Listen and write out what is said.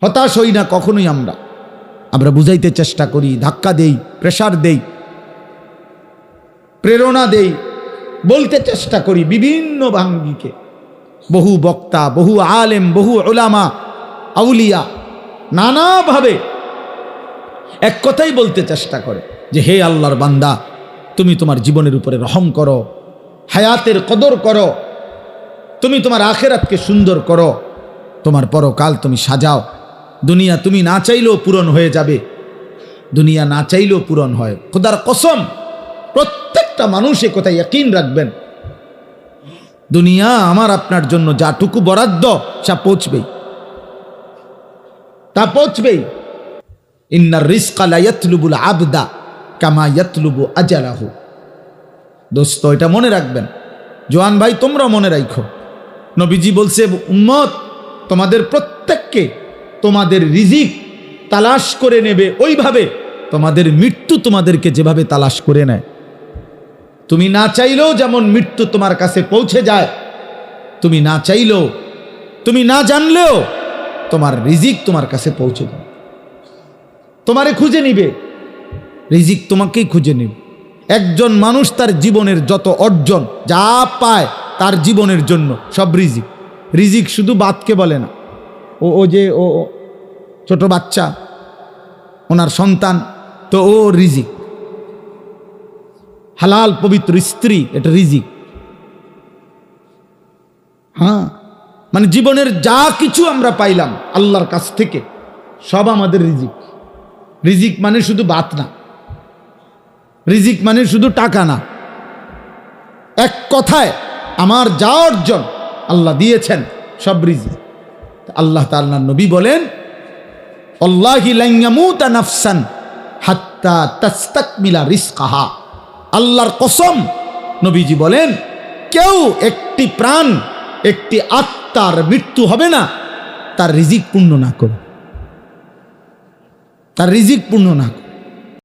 হতাশ হই না কখনোই। আমরা বুঝাইতে চেষ্টা করি, ধাক্কা দেই, প্রেসার দেই, প্রেরণা দেই, বলতে চেষ্টা করি বিভিন্ন ভাঙ্গিকে। বহু বক্তা, বহু আলেম, বহু উলামা, আউলিয়া নানাভাবে এক কথাই বলতে চেষ্টা করে যে হে আল্লাহর বান্দা, তুমি তোমার জীবনের উপরে রহম করো, হায়াতের কদর করো, তুমি তোমার আখিরাতকে সুন্দর করো, তোমার পরকাল তুমি সাজাও। দুনিয়া তুমি না চাইলেও পূরণ হয়ে যাবে, দুনিয়া না চাইলেও পূরণ হয়। খোদার কসম, প্রত্যেকটা মানুষ এ কথা ইয়াকিন রাখবেন, দুনিয়া আমার আপনার জন্য যাটুকু বরাদ্দ তা পৌঁছবেই, তা পৌঁছবেই। ইন্নার রিজকা লা ইয়াতলুবুল আবদা কামা ইয়াতলুবু আজালাহু। দোস্ত, এটা মনে রাখবেন। জওয়ান ভাই, তোমরা মনে রাখো, নবীজি বলছে উম্মত তোমাদের প্রত্যেককে তোমাদের রিজিক তালাশ করে নেবে ওইভাবে তোমাদের মৃত্যু তোমাদেরকে যেভাবে তালাশ করে নেয়। তুমি না চাইলেও যেমন মৃত্যু তোমার কাছে পৌঁছে যায়, তুমি না চাইলেও, তুমি না জানলেও তোমার রিজিক তোমার কাছে পৌঁছে যায়, তোমারে খুঁজে নিবে, রিজিক তোমাকেই খুঁজে নিবে। একজন মানুষ তার জীবনের যত অর্জন যা পায় তার জীবনের জন্য সব রিজিক। রিজিক শুধু বাতকে বলে না, ও যে ও ছোট বাচ্চা, ওনার সন্তান, তো ও রিজিক। হালাল পবিত্র স্ত্রী, এটা রিজিক। হ্যাঁ, মানে জীবনের যা কিছু আমরা পাইলাম আল্লাহর কাছ থেকে সব আমাদের রিজিক। রিজিক মানে শুধু বাত না, রিজিক মানে শুধু টাকা না। এক কথায় আমার যা অর্জন আল্লাহ দিয়েছেন সব রিজিক। আল্লাহ তাআলার নবী বলেন, আল্লাহি লান ইয়ামুতা নাফসান হাত্তা তাস্তাকমিলা রিজকাহা। আল্লাহর কসম, নবীজি বলেন, কেউ একটি প্রাণ, একটি আত্মার মৃত্যু হবে না তার রিজিক পূর্ণ না করে, তার রিজিক পূর্ণ না করে।